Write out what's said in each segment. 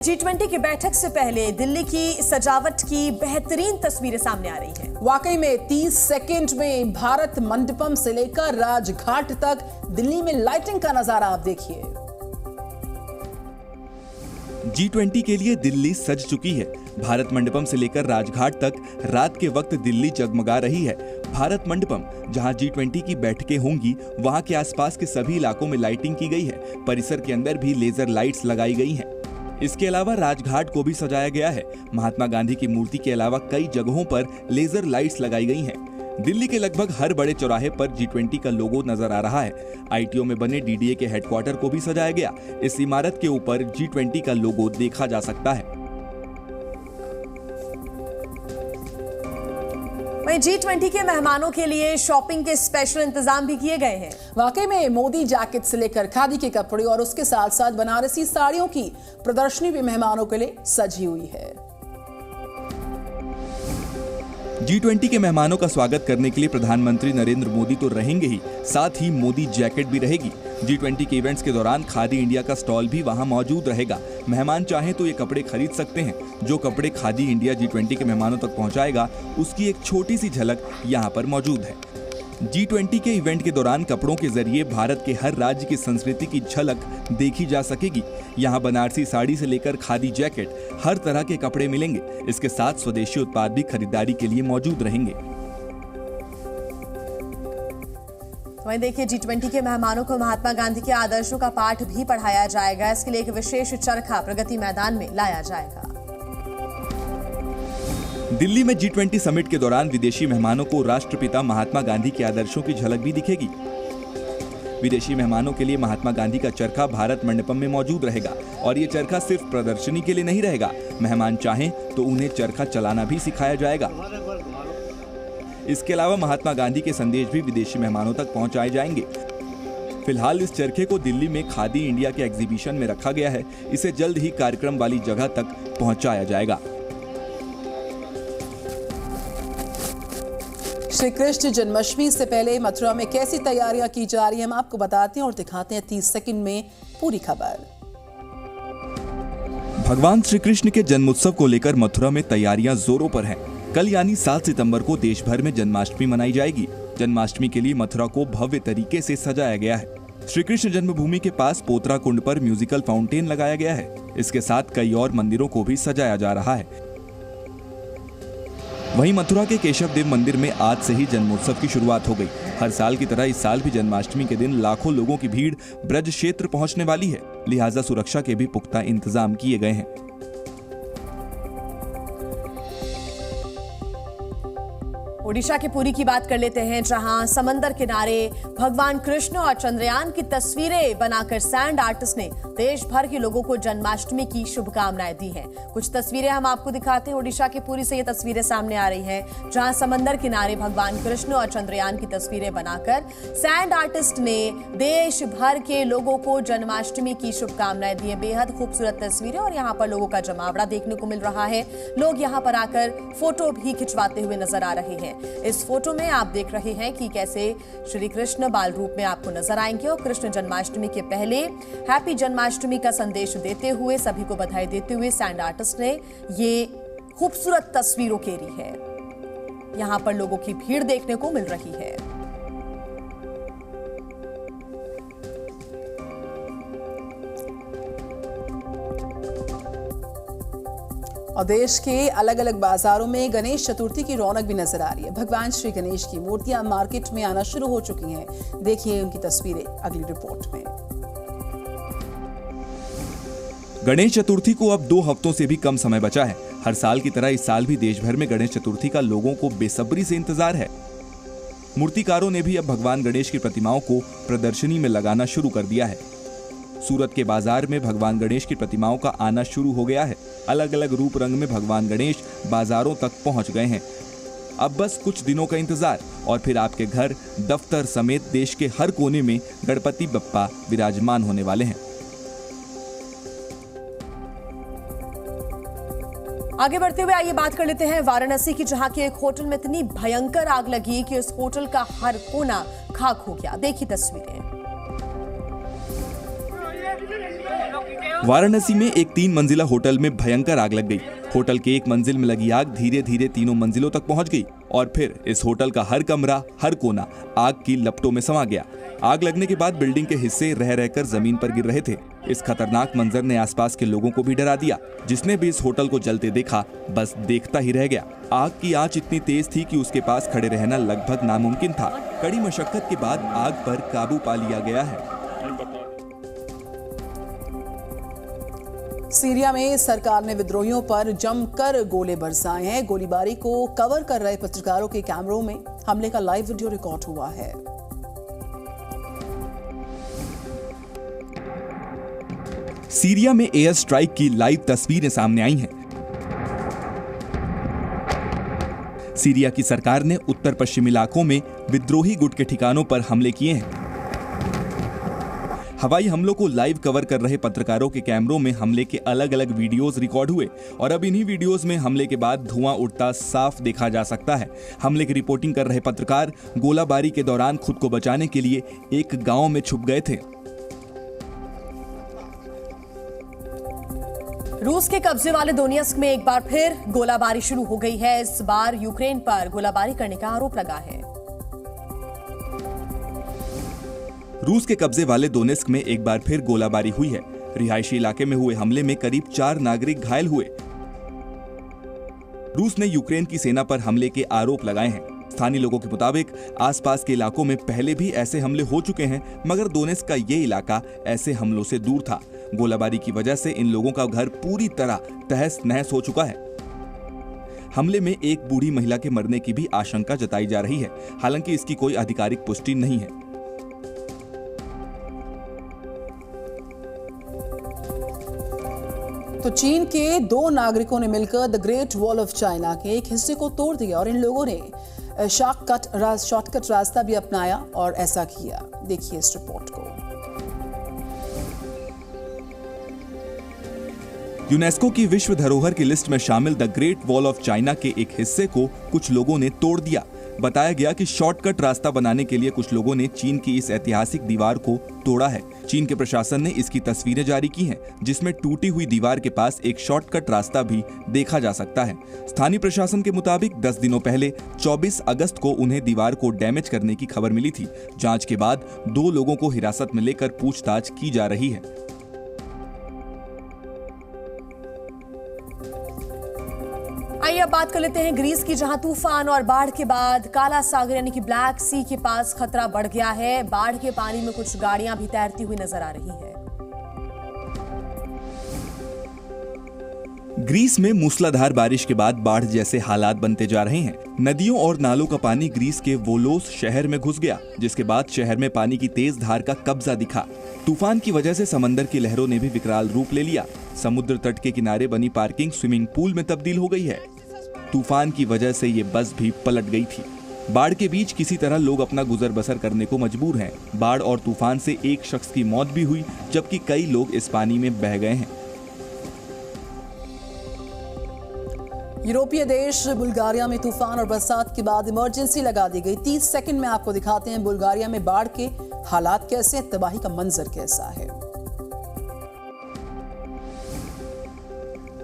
G20 की बैठक से पहले दिल्ली की सजावट की बेहतरीन तस्वीरें सामने आ रही हैं। वाकई में 30 सेकंड में भारत मंडपम से लेकर राजघाट तक दिल्ली में लाइटिंग का नजारा आप देखिए। G20 के लिए दिल्ली सज चुकी है। भारत मंडपम से लेकर राजघाट तक रात के वक्त दिल्ली जगमगा रही है। भारत मंडपम, जहां G20 की बैठकें होंगी, वहां के आसपास के सभी इलाकों में लाइटिंग की गई है। परिसर के अंदर भी लेजर लाइट्स लगाई गई हैं। इसके अलावा राजघाट को भी सजाया गया है। महात्मा गांधी की मूर्ति के अलावा कई जगहों पर लेजर लाइट्स लगाई गई हैं। दिल्ली के लगभग हर बड़े चौराहे पर G20 का लोगो नजर आ रहा है। ITO में बने DDA के हेडक्वार्टर को भी सजाया गया। इस इमारत के ऊपर G20 का लोगो देखा जा सकता है। वहीं G20 के मेहमानों के लिए शॉपिंग के स्पेशल इंतजाम भी किए गए हैं। वाकई में मोदी जैकेट से लेकर खादी के कपड़े और उसके साथ साथ बनारसी साड़ियों की प्रदर्शनी भी मेहमानों के लिए सजी हुई है। G20 के मेहमानों का स्वागत करने के लिए प्रधानमंत्री नरेंद्र मोदी तो रहेंगे ही, साथ ही मोदी जैकेट भी रहेगी। G20 के इवेंट्स के दौरान खादी इंडिया का स्टॉल भी वहां मौजूद रहेगा। मेहमान चाहें तो ये कपड़े खरीद सकते हैं। जो कपड़े खादी इंडिया G20 के मेहमानों तक पहुंचाएगा, उसकी एक छोटी सी झलक यहाँ पर मौजूद है। G20 के इवेंट के दौरान कपड़ों के जरिए भारत के हर राज्य की संस्कृति की झलक देखी जा सकेगी। यहाँ बनारसी साड़ी से लेकर खादी जैकेट, हर तरह के कपड़े मिलेंगे। इसके साथ स्वदेशी उत्पाद भी खरीदारी के लिए मौजूद रहेंगे। वहीं देखिए, G20 के मेहमानों को महात्मा गांधी के आदर्शों का पाठ भी पढ़ाया जाएगा। इसके लिए एक विशेष चरखा प्रगति मैदान में लाया जाएगा। दिल्ली में G20 समिट के दौरान विदेशी मेहमानों को राष्ट्रपिता महात्मा गांधी के आदर्शों की झलक भी दिखेगी। विदेशी मेहमानों के लिए महात्मा गांधी का चरखा भारत मंडपम में मौजूद रहेगा और ये चरखा सिर्फ प्रदर्शनी के लिए नहीं रहेगा। मेहमान चाहें तो उन्हें चरखा चलाना भी सिखाया जाएगा। इसके अलावा महात्मा गांधी के संदेश भी विदेशी मेहमानों तक पहुंचाए जाएंगे। फिलहाल इस चरखे को दिल्ली में खादी इंडिया के एग्जीबिशन में रखा गया है। इसे जल्द ही कार्यक्रम वाली जगह तक पहुंचाया जाएगा। श्री कृष्ण जन्माष्टमी से पहले मथुरा में कैसी तैयारियां की जा रही हैं, हम आपको बताते हैं और दिखाते हैं 30 सेकंड में पूरी खबर। भगवान श्री कृष्ण के जन्मोत्सव को लेकर मथुरा में तैयारियां जोरों पर हैं। कल यानी 7 सितंबर को देश भर में जन्माष्टमी मनाई जाएगी। जन्माष्टमी के लिए मथुरा को भव्य तरीके से सजाया गया है। श्री कृष्ण जन्मभूमि के पास पोतरा कुंड पर म्यूजिकल फाउंटेन लगाया गया है। इसके साथ कई और मंदिरों को भी सजाया जा रहा है। वहीं मथुरा के केशव देव मंदिर में आज से ही जन्मोत्सव की शुरुआत हो गई। हर साल की तरह इस साल भी जन्माष्टमी के दिन लाखों लोगों की भीड़ ब्रज क्षेत्र पहुंचने वाली है। लिहाजा सुरक्षा के भी पुख्ता इंतजाम किए गए हैं। ओडिशा के पुरी की बात कर लेते हैं, जहां समंदर किनारे भगवान कृष्ण और चंद्रयान की तस्वीरें बनाकर सैंड आर्टिस्ट ने देश भर के लोगों को जन्माष्टमी की शुभकामनाएं दी हैं। कुछ तस्वीरें हम आपको दिखाते हैं। ओडिशा के पुरी से ये तस्वीरें सामने आ रही हैं, जहां समंदर किनारे भगवान कृष्ण और चंद्रयान की तस्वीरें बनाकर सैंड आर्टिस्ट ने देश भर के लोगों को जन्माष्टमी की शुभकामनाएं दी हैं। बेहद खूबसूरत तस्वीरें और यहाँ पर लोगों का जमावड़ा देखने को मिल रहा है। लोग यहाँ पर आकर फोटो भी खिंचवाते हुए नजर आ रहे हैं। इस फोटो में आप देख रहे हैं कि कैसे श्री कृष्ण बाल रूप में आपको नजर आएंगे और कृष्ण जन्माष्टमी के पहले हैप्पी जन्माष्टमी का संदेश देते हुए, सभी को बधाई देते हुए सैंड आर्टिस्ट ने ये खूबसूरत तस्वीरें उकेरी है। यहां पर लोगों की भीड़ देखने को मिल रही है। और देश के अलग अलग बाजारों में गणेश चतुर्थी की रौनक भी नजर आ रही है। भगवान श्री गणेश की मूर्तियां मार्केट में आना शुरू हो चुकी हैं। देखिए उनकी तस्वीरें अगली रिपोर्ट में। गणेश चतुर्थी को अब 2 हफ्तों से भी कम समय बचा है। हर साल की तरह इस साल भी देश भर में गणेश चतुर्थी का लोगों को बेसब्री से इंतजार है। मूर्तिकारों ने भी अब भगवान गणेश की प्रतिमाओं को प्रदर्शनी में लगाना शुरू कर दिया है। सूरत के बाजार में भगवान गणेश की प्रतिमाओं का आना शुरू हो गया है। अलग अलग रूप रंग में भगवान गणेश बाजारों तक पहुंच गए हैं। अब बस कुछ दिनों का इंतजार और फिर आपके घर, दफ्तर समेत देश के हर कोने में गणपति बप्पा विराजमान होने वाले हैं। आगे बढ़ते हुए आइए बात कर लेते हैं वाराणसी की, जहां के एक होटल में इतनी भयंकर आग लगी कि उस होटल का हर कोना खाक हो गया। देखिए तस्वीरें। वाराणसी में एक 3 मंजिला होटल में भयंकर आग लग गई। होटल के एक मंजिल में लगी आग धीरे धीरे 3 मंजिलों तक पहुंच गई और फिर इस होटल का हर कमरा, हर कोना आग की लपटों में समा गया। आग लगने के बाद बिल्डिंग के हिस्से रह रहकर जमीन पर गिर रहे थे। इस खतरनाक मंजर ने आसपास के लोगों को भी डरा दिया। जिसने भी इस होटल को जलते देखा बस देखता ही रह गया। आग की आंच इतनी तेज थी कि उसके पास खड़े रहना लगभग नामुमकिन था। कड़ी मशक्कत के बाद आग पर काबू पा लिया गया है। सीरिया में सरकार ने विद्रोहियों पर जमकर गोले बरसाए हैं। गोलीबारी को कवर कर रहे पत्रकारों के कैमरों में हमले का लाइव वीडियो रिकॉर्ड हुआ है। सीरिया में एयर स्ट्राइक की लाइव तस्वीरें सामने आई हैं। सीरिया की सरकार ने उत्तर पश्चिमी इलाकों में विद्रोही गुट के ठिकानों पर हमले किए हैं। हवाई हमलों को लाइव कवर कर रहे पत्रकारों के कैमरों में हमले के अलग अलग वीडियोस रिकॉर्ड हुए और अब इन्हीं वीडियोस में हमले के बाद धुआं उड़ता साफ देखा जा सकता है। हमले की रिपोर्टिंग कर रहे पत्रकार गोलाबारी के दौरान खुद को बचाने के लिए एक गांव में छुप गए थे। रूस के कब्जे वाले दोनेत्स्क में एक बार फिर गोलाबारी शुरू हो गई है। इस बार यूक्रेन पर गोलाबारी करने का आरोप लगा है। रूस के कब्जे वाले दोनेत्स्क में एक बार फिर गोलाबारी हुई है। रिहायशी इलाके में हुए हमले में करीब 4 नागरिक घायल हुए। रूस ने यूक्रेन की सेना पर हमले के आरोप लगाए हैं। स्थानीय लोगों के मुताबिक आसपास के इलाकों में पहले भी ऐसे हमले हो चुके हैं, मगर दोनेत्स्क का ये इलाका ऐसे हमलों से दूर था। गोलाबारी की वजह से इन लोगों का घर पूरी तरह तहस नहस हो चुका है। हमले में एक बूढ़ी महिला के मरने की भी आशंका जताई जा रही है। हालांकि इसकी कोई आधिकारिक पुष्टि नहीं है। तो चीन के 2 नागरिकों ने मिलकर the great wall of China के एक हिस्से को तोड़ दिया और इन लोगों ने शॉर्टकट रास्ता भी अपनाया और ऐसा किया। देखिए इस रिपोर्ट को। यूनेस्को की विश्व धरोहर की लिस्ट में शामिल the great wall of China के एक हिस्से को कुछ लोगों ने तोड़ दिया। बताया गया कि शॉर्टकट रास्ता बनाने के लिए कुछ लोगों ने चीन की इस ऐतिहासिक दीवार को तोड़ा है। चीन के प्रशासन ने इसकी तस्वीरें जारी की हैं, जिसमें टूटी हुई दीवार के पास एक शॉर्टकट रास्ता भी देखा जा सकता है। स्थानीय प्रशासन के मुताबिक 10 दिनों पहले 24 अगस्त को उन्हें दीवार को डैमेज करने की खबर मिली थी। जांच के बाद 2 लोगों को हिरासत में लेकर पूछताछ की जा रही है। आइए अब बात कर लेते हैं ग्रीस की, जहां तूफान और बाढ़ के बाद काला सागर यानी कि ब्लैक सी के पास खतरा बढ़ गया है। बाढ़ के पानी में कुछ गाड़ियां भी तैरती हुई नजर आ रही है। ग्रीस में मूसलाधार बारिश के बाद बाढ़ जैसे हालात बनते जा रहे हैं। नदियों और नालों का पानी ग्रीस के वोलोस शहर में घुस गया, जिसके बाद शहर में पानी की तेज धार का कब्जा दिखा। तूफान की वजह से समंदर की लहरों ने भी विकराल रूप ले लिया। समुद्र तट के किनारे बनी पार्किंग स्विमिंग पूल में तब्दील हो गई है। तूफान की वजह से ये बस भी पलट गई थी। बाढ़ के बीच किसी तरह लोग अपना गुजर बसर करने को मजबूर हैं। बाढ़ और तूफान से एक शख्स की मौत भी हुई, जबकि कई लोग इस पानी में बह गए हैं। यूरोपीय देश बुल्गारिया में तूफान और बरसात के बाद इमरजेंसी लगा दी गई। 30 सेकंड में आपको दिखाते हैं बुल्गारिया में बाढ़ के हालात कैसे हैं, तबाही का मंजर कैसा है।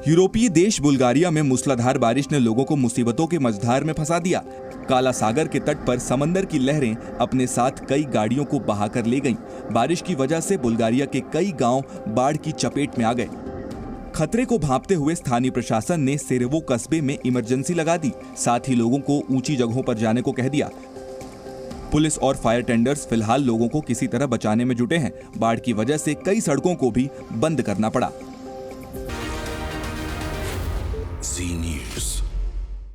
यूरोपीय देश बुल्गारिया में मूसलाधार बारिश ने लोगों को मुसीबतों के मझधार में फंसा दिया। काला सागर के तट पर समंदर की लहरें अपने साथ कई गाड़ियों को बहाकर ले गईं। बारिश की वजह से बुल्गारिया के कई गांव बाढ़ की चपेट में आ गए। खतरे को भांपते हुए स्थानीय प्रशासन ने सेरेवो कस्बे में इमरजेंसी लगा दी। साथ ही लोगों को ऊंची जगहों पर जाने को कह दिया। पुलिस और फायर टेंडर्स फिलहाल लोगों को किसी तरह बचाने में जुटे हैं। बाढ़ की वजह से कई सड़कों को भी बंद करना पड़ा। Z News.